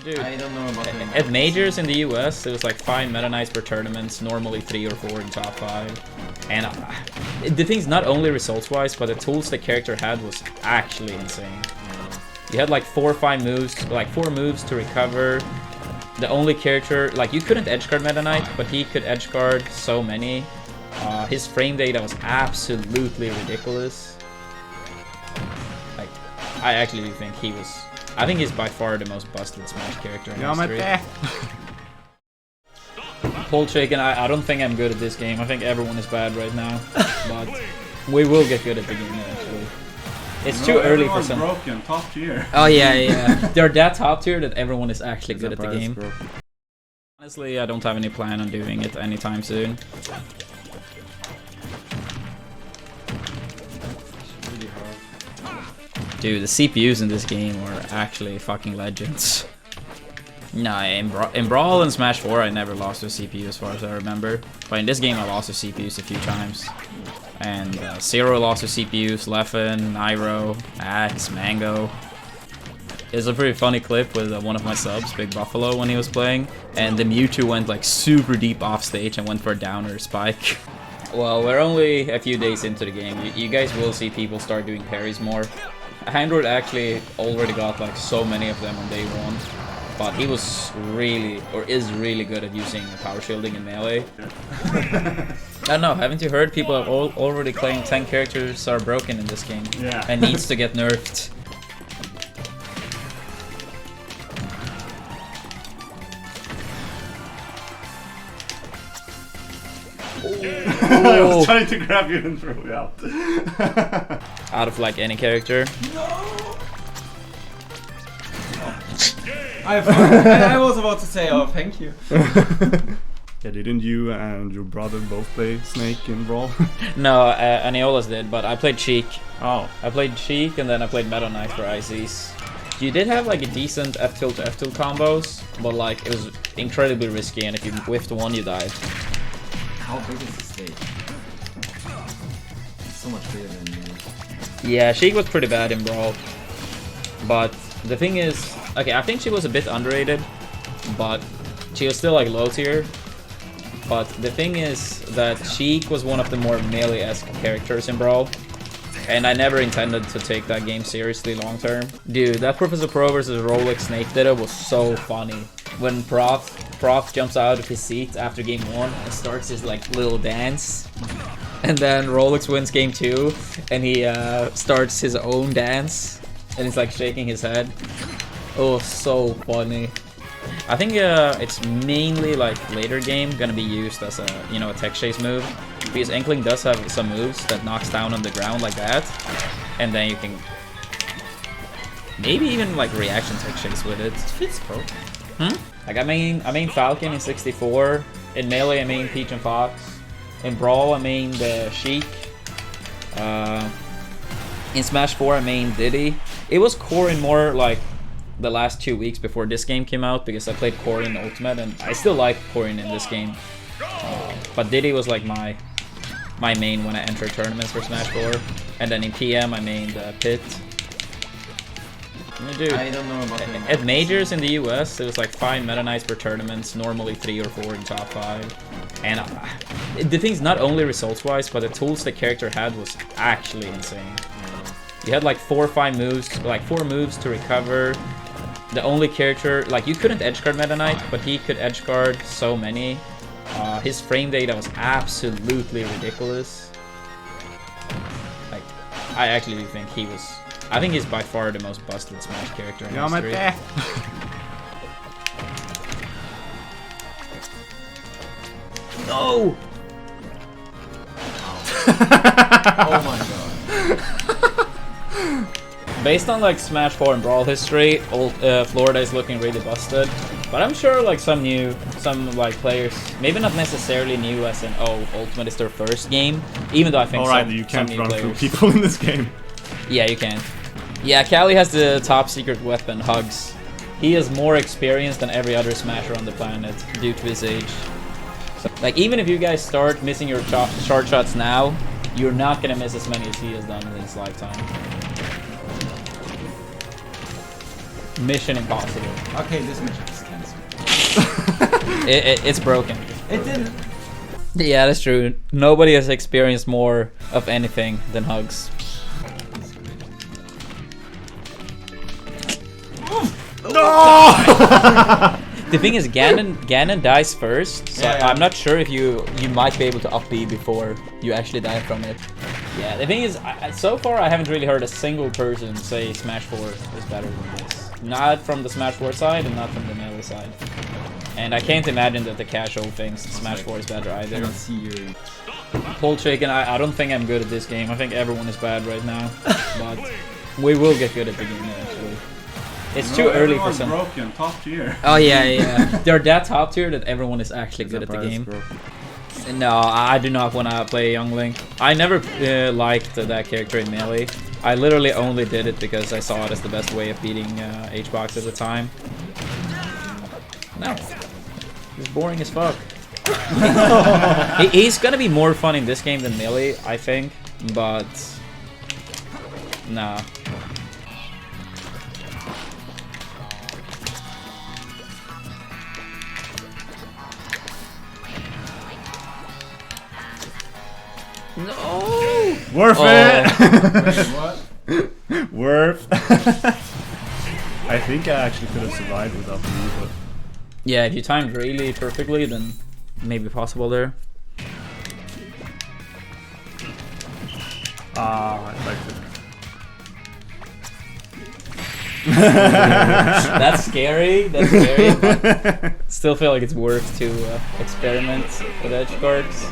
Dude, I don't know about him. At majors in the US, it was like 5 Meta Knights per tournament, normally 3 or 4 in top 5. And the thing's not only results-wise, but the tools the character had was actually insane. You had like 4 or 5 moves, like 4 moves to recover. The only character, like you couldn't edgeguard Meta Knight, but he could edgeguard so many. His frame data was absolutely ridiculous. Like, I actually do think he was... I think he's by far the most busted Smash character in history. Pull chicken, I don't think I'm good at this game. I think everyone is bad right now. But we will get good at the game eventually. It's too early for some... broken, top tier. Oh yeah. They're that top tier that everyone is actually good at the game. Honestly, I don't have any plan on doing it anytime soon. Dude, the CPUs in this game are actually fucking legends. Nah, in Brawl and Smash 4, I never lost to a CPU as far as I remember. But in this game, I lost to CPUs a few times. And Zero lost to CPUs, Leffen, Nairo, Axe, Mango. It's a pretty funny clip with one of my subs, Big Buffalo, when he was playing. And the Mewtwo went like super deep off stage and went for a downer spike. Well, we're only a few days into the game. You guys will see people start doing parries more. Handroid actually already got like so many of them on day 1, but he was really, or is really good at using power shielding in melee. I don't know, haven't you heard people have already claimed 10 characters are broken in this game and needs to get nerfed? I was trying to grab you and throw you out. Out of like any character. No! I was about to say, oh, thank you. Yeah, didn't you and your brother both play Snake in Brawl? No, Aneolas did, but I played Cheek. Oh. I played Cheek and then I played Meta Knight for ICs. You did have like a decent F tilt to F tilt combos, but like it was incredibly risky, and if you whiffed one, you died. How big is the stage? It's so much bigger than me. Yeah, Sheik was pretty bad in Brawl. But the thing is, okay, I think she was a bit underrated, but she was still like low tier. But the thing is that Sheik was one of the more melee-esque characters in Brawl. And I never intended to take that game seriously long term. Dude, that Professor Pro versus Rolex Snake data was so funny. When Prof jumps out of his seat after game 1 and starts his like little dance. And then Rolex wins game 2 and he starts his own dance. And he's like shaking his head. Oh, so funny. I think it's mainly like later game gonna be used as a, you know, a tech chase move. Because Inkling does have some moves that knocks down on the ground like that. And then you can maybe even like reaction tech chase with it. Fits, bro. Like I main Falcon in 64. In Melee I main Peach and Fox. In Brawl I main the Sheik. In Smash 4 I main Diddy. It was core in more like the last 2 weeks before this game came out, because I played Corrin Ultimate and I still like Corrin in this game. But Diddy was like my main when I entered tournaments for Smash 4. And then in PM I mained Pit. Dude, I don't know about him. at majors in the US, it was like 5 Meta Knights per tournament, normally 3 or 4 in top 5. And the thing's not only results-wise, but the tools the character had was actually insane. You had like 4 or 5 moves, like 4 moves to recover. The only character, like you couldn't edgeguard Meta Knight, but he could edgeguard so many. His frame data was absolutely ridiculous. Like, I actually do think he was... I think he's by far the most busted Smash character in history. No! Oh my god. Based on like Smash 4 and Brawl history, Florida is looking really busted. But I'm sure like some like players, maybe not necessarily new as in, oh, Ultimate is their first game, even though I think you can't some run new through players. people in this game. Yeah, you can. Yeah, Callie has the top secret weapon, Hugs. He is more experienced than every other Smasher on the planet due to his age. So, like, even if you guys start missing your short shots now, you're not gonna miss as many as he has done in his lifetime. Mission Impossible. Okay, this mission is cancelled. It's broken. It didn't. Yeah, that's true. Nobody has experienced more of anything than hugs. The thing is, Ganon dies first, so Yeah. I'm not sure if you might be able to up B before you actually die from it. Yeah, the thing is, so far I haven't really heard a single person say Smash 4 is better than this. Not from the Smash 4 side and not from the Melee side. And I can't imagine that the casual thinks Smash 4 is better I either. don't see you. Paul Chicken, I don't think I'm good at this game. I think everyone is bad right now. But we will get good at the game eventually. It's too early for some. Broken, top tier. Oh yeah. They're that top tier that everyone is actually good at the game. No, I do not want to play Young Link. I never liked that character in Melee. I literally only did it because I saw it as the best way of beating H-Box at the time. No. He's boring as fuck. He's gonna be more fun in this game than Melee, I think. But... nah. No! Worth Oh. it! Wait, what? Worth. I think I actually could have survived without me, but... Yeah, if you timed really perfectly, then maybe possible there. I liked it. That's scary. That's scary. But still feel like it's worth to experiment with edge guards.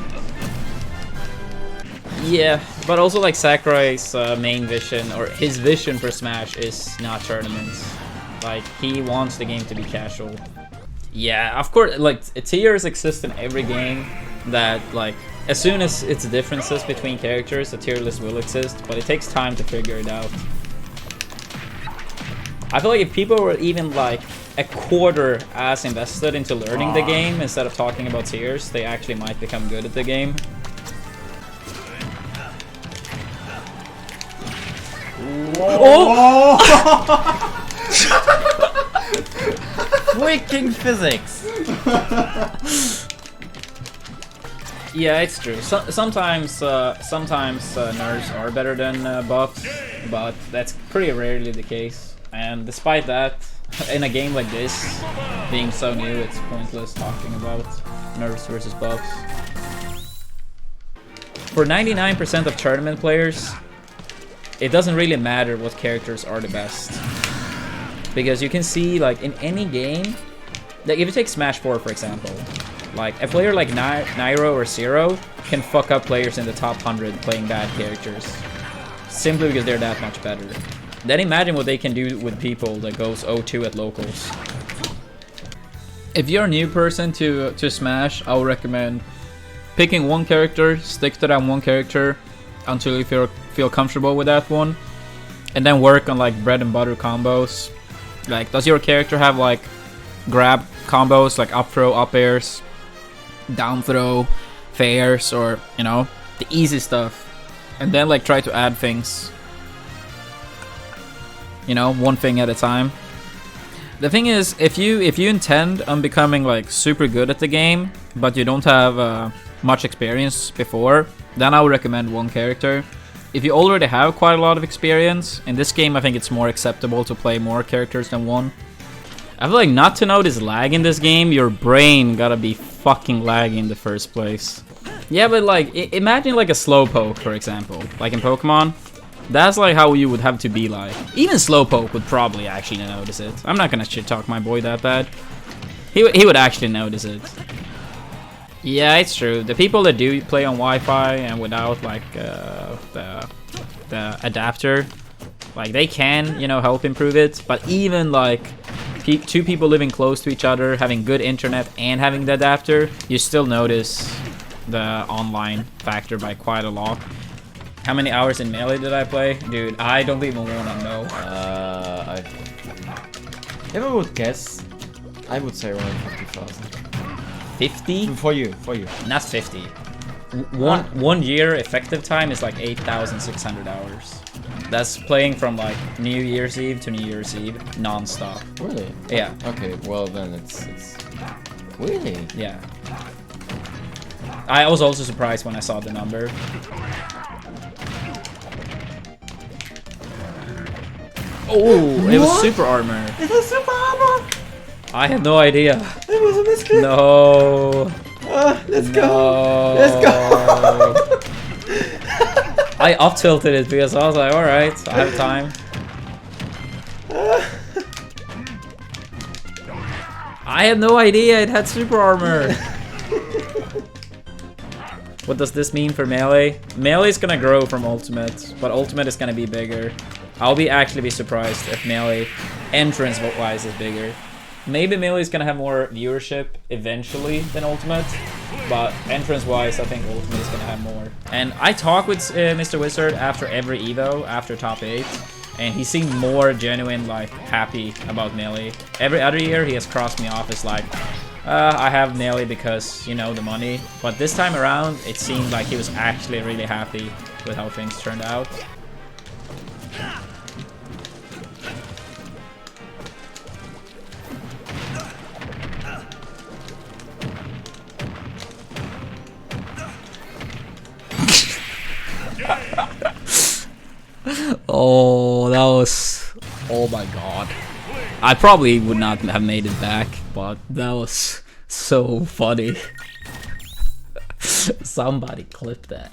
Yeah, but also like Sakurai's main vision, or his vision for Smash, is not tournaments. Like, he wants the game to be casual. Yeah, of course, like, tiers exist in every game that, like, as soon as it's differences between characters, a tier list will exist, but it takes time to figure it out. I feel like if people were even, like, a quarter as invested into learning the game instead of talking about tiers, they actually might become good at the game. Oh! Freaking physics! Yeah, it's true. Sometimes nerfs are better than buffs, but that's pretty rarely the case. And despite that, in a game like this, being so new, it's pointless talking about nerfs versus buffs. For 99% of tournament players, it doesn't really matter what characters are the best. Because you can see, like, in any game, like, if you take Smash 4, for example, like, a player like Nairo or Zero can fuck up players in the top 100 playing bad characters. Simply because they're that much better. Then imagine what they can do with people that goes 0-2 at locals. If you're a new person to Smash, I would recommend picking one character, stick to that one character until you feel comfortable with that one, and then work on, like, bread and butter combos. Like, does your character have, like, grab combos, like up throw, up airs, down throw, fairs, or, you know, the easy stuff, and then, like, try to add things, you know, one thing at a time. The thing is, if you intend on becoming, like, super good at the game, but you don't have much experience before, then I would recommend one character. If you already have quite a lot of experience, in this game I think it's more acceptable to play more characters than one. I feel like not to notice lag in this game, your brain gotta be fucking laggy in the first place. Yeah, but like, imagine like a Slowpoke, for example, like in Pokemon. That's like how you would have to be like. Even Slowpoke would probably actually notice it. I'm not gonna shit talk my boy that bad. He would actually notice it. Yeah, it's true. The people that do play on Wi-Fi and without like the adapter, like they can, you know, help improve it. But even like two people living close to each other, having good internet and having the adapter, you still notice the online factor by quite a lot. How many hours in Melee did I play? Dude, I don't even want to know. If I would guess, I would say around 50,000. 50? For you. Not 50. One year effective time is like 8,600 hours. That's playing from like New Year's Eve to New Year's Eve, non-stop. Really? Yeah. Okay, well then it's really? Yeah. I was also surprised when I saw the number. Oh, it was What? super armor. It was super armor! I had no idea. It was a misclick! No. Let's No. go! Let's go! I up tilted it because I was like, alright, I have time. I had no idea it had super armor. What does this mean for melee? Melee is gonna grow from ultimate, but ultimate is gonna be bigger. I'll actually be surprised if melee entrance-wise is bigger. Maybe melee is gonna have more viewership eventually than ultimate, but entrance-wise, I think ultimate is gonna have more. And I talk with Mr. Wizard after every Evo, after top 8, and he seemed more genuine, like happy about melee. Every other year, he has crossed me off as like, I have melee because, you know, the money. But this time around, it seemed like he was actually really happy with how things turned out. Oh, that was... Oh my god. I probably would not have made it back, but that was so funny. Somebody clip that.